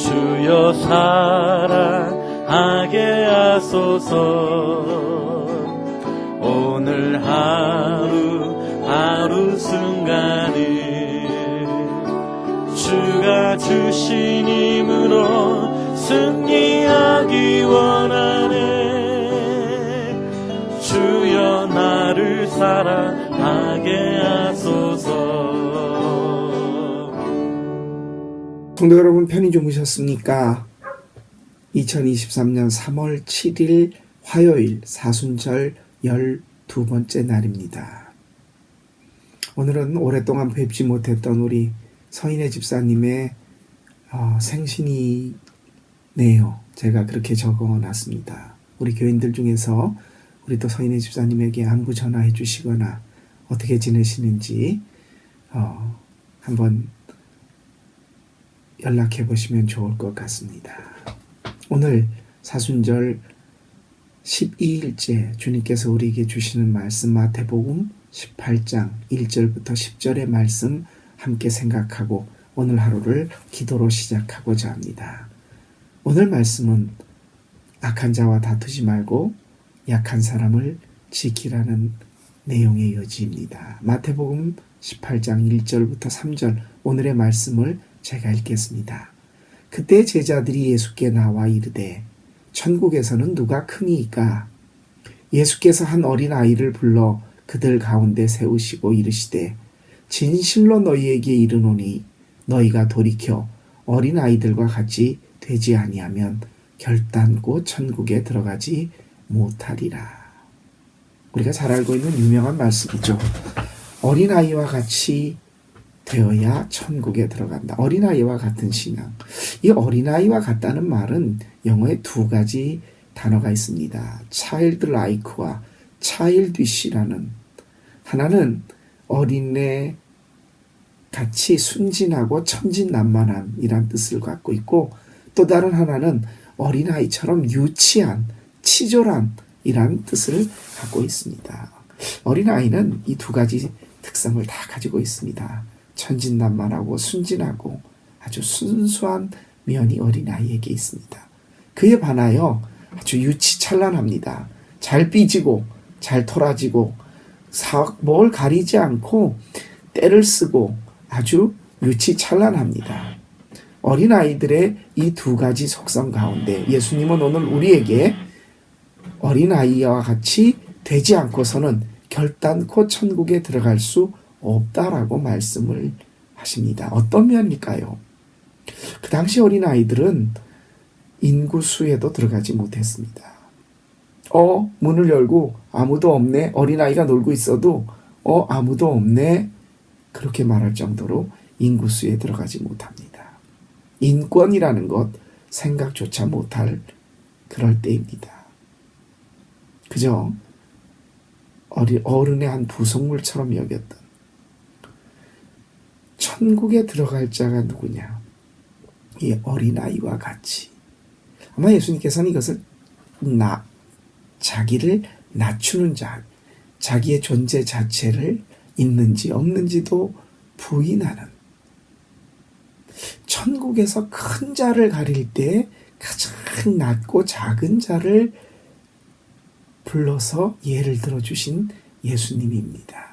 주여 사랑하게 하소서. 오늘 하루 순간을 주가 주신 힘으로 승리하기 원하네. 주여 나를 사랑하게 하소서. 성도 여러분, 편히 주무셨습니까? 2023년 3월 7일 화요일 사순절 12번째 날입니다. 오늘은 오랫동안 뵙지 못했던 우리 서인혜 집사님의 생신이네요. 제가 그렇게 적어놨습니다. 우리 교인들 중에서 우리 또 서인혜 집사님에게 안부 전화해 주시거나 어떻게 지내시는지 한번 연락해 보시면 좋을 것 같습니다. 오늘 사순절 12일째 주님께서 우리에게 주시는 말씀 마태복음 18장 1절부터 10절의 말씀 함께 생각하고 오늘 하루를 기도로 시작하고자 합니다. 오늘 말씀은 악한 자와 다투지 말고 약한 사람을 지키라는 내용의 여지입니다. 마태복음 18장 1절부터 3절 오늘의 말씀을 제가 읽겠습니다. 그때 제자들이 예수께 나와 이르되 천국에서는 누가 크니이까? 예수께서 한 어린아이를 불러 그들 가운데 세우시고 이르시되 진실로 너희에게 이르노니 너희가 돌이켜 어린아이들과 같이 되지 아니하면 결단코 천국에 들어가지 못하리라. 우리가 잘 알고 있는 유명한 말씀이죠. 어린아이와 같이 되어야 천국에 들어간다. 어린아이와 같은 신앙. 이 어린아이와 같다는 말은 영어에 두 가지 단어가 있습니다. childlike와 childish라는. 하나는 어린애 같이 순진하고 천진난만함이란 뜻을 갖고 있고, 또 다른 하나는 어린아이처럼 유치한, 치졸한이란 뜻을 갖고 있습니다. 어린아이는 이 두 가지 특성을 다 가지고 있습니다. 천진난만하고 순진하고 아주 순수한 면이 어린아이에게 있습니다. 그에 반하여 아주 유치찬란합니다. 잘 삐지고 잘 토라지고 뭘 가리지 않고 때를 쓰고 아주 유치찬란합니다. 어린아이들의 이 두 가지 속성 가운데 예수님은 오늘 우리에게 어린아이와 같이 되지 않고서는 결단코 천국에 들어갈 수 없다라고 말씀을 하십니다. 어떤 면일까요? 그 당시 어린아이들은 인구수에도 들어가지 못했습니다. 문을 열고 아무도 없네. 어린아이가 놀고 있어도 아무도 없네. 그렇게 말할 정도로 인구수에 들어가지 못합니다. 인권이라는 것 생각조차 못할 그럴 때입니다. 그저 어른의 한 부속물처럼 여겼던 천국에 들어갈 자가 누구냐? 이 어린아이와 같이. 아마 예수님께서는 이것을 자기를 낮추는 자, 자기의 존재 자체를 있는지 없는지도 부인하는, 천국에서 큰 자를 가릴 때 가장 낮고 작은 자를 불러서 예를 들어주신 예수님입니다.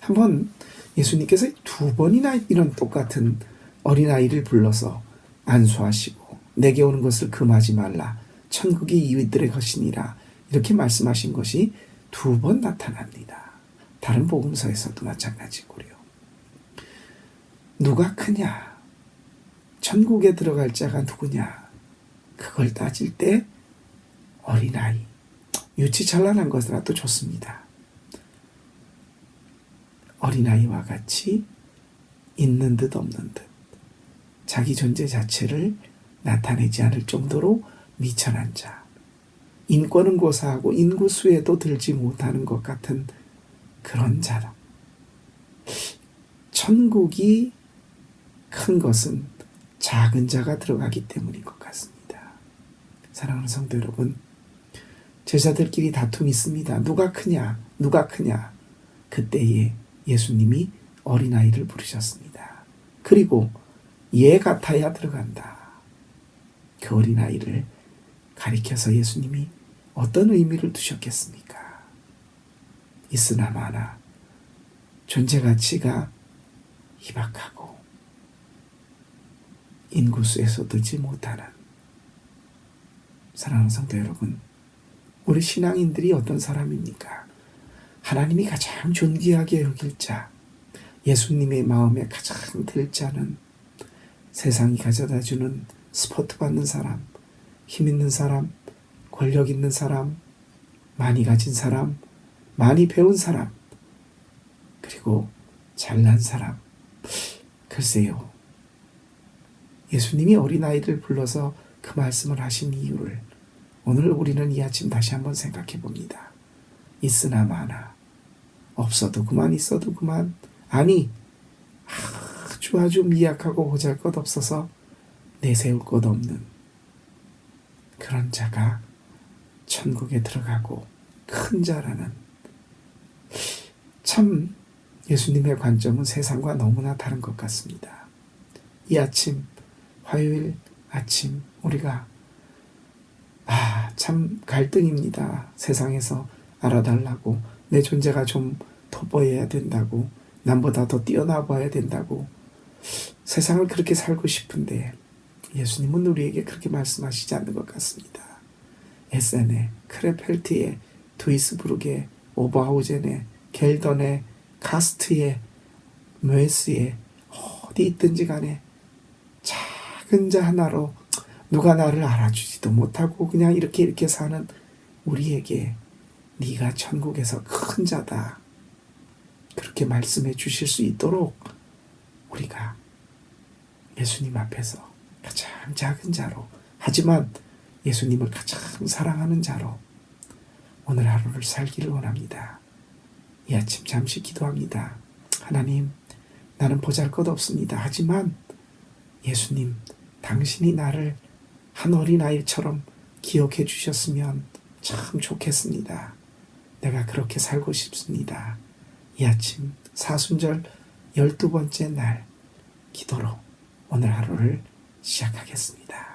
한번 예수님께서 두 번이나 이런 똑같은 어린아이를 불러서 안수하시고 내게 오는 것을 금하지 말라. 천국이 이들의 것이니라. 이렇게 말씀하신 것이 두 번 나타납니다. 다른 복음서에서도 마찬가지고요. 누가 크냐? 천국에 들어갈 자가 누구냐? 그걸 따질 때 어린아이, 유치찬란한 것이라도 좋습니다. 어린아이와 같이 있는 듯 없는 듯 자기 존재 자체를 나타내지 않을 정도로 미천한 자, 인권은 고사하고 인구수에도 들지 못하는 것 같은 그런 자라. 천국이 큰 것은 작은 자가 들어가기 때문인 것 같습니다. 사랑하는 성도 여러분, 제자들끼리 다툼이 있습니다. 누가 크냐? 누가 크냐? 그때에 예수님이 어린아이를 부르셨습니다. 그리고 얘 같아야 들어간다. 그 어린아이를 가리켜서 예수님이 어떤 의미를 두셨겠습니까? 있으나 마나 존재 가치가 희박하고 인구수에서 들지 못하는, 사랑하는 성도 여러분, 우리 신앙인들이 어떤 사람입니까? 하나님이 가장 존귀하게 여길 자, 예수님의 마음에 가장 들 자는 세상이 가져다주는 스포트 받는 사람, 힘 있는 사람, 권력 있는 사람, 많이 가진 사람, 많이 배운 사람, 그리고 잘난 사람. 글쎄요, 예수님이 어린아이를 불러서 그 말씀을 하신 이유를 오늘 우리는 이 아침 다시 한번 생각해 봅니다. 있으나 마나, 없어도 그만 있어도 그만, 아니 아주 미약하고 보잘것없어서 내세울 것 없는 그런 자가 천국에 들어가고 큰 자라는, 참 예수님의 관점은 세상과 너무나 다른 것 같습니다. 이 아침, 화요일 아침, 우리가 참 갈등입니다. 세상에서 알아달라고, 내 존재가 좀 돋보여야 된다고, 남보다 더 뛰어나 봐야 된다고, 세상을 그렇게 살고 싶은데 예수님은 우리에게 그렇게 말씀하시지 않는 것 같습니다. 에센에, 크레펠트에, 두이스부르크에, 오버하우젠에, 겔던에, 카스트에, 므에스에, 어디 있든지 간에 작은 자 하나로 누가 나를 알아주지도 못하고 그냥 이렇게 사는 우리에게 네가 천국에서 큰 자다, 그렇게 말씀해 주실 수 있도록 우리가 예수님 앞에서 가장 작은 자로, 하지만 예수님을 가장 사랑하는 자로 오늘 하루를 살기를 원합니다. 이 아침 잠시 기도합니다. 하나님, 나는 보잘것없습니다. 하지만 예수님, 당신이 나를 한 어린아이처럼 기억해 주셨으면 참 좋겠습니다. 내가 그렇게 살고 싶습니다. 이 아침 사순절 12번째 날 기도로 오늘 하루를 시작하겠습니다.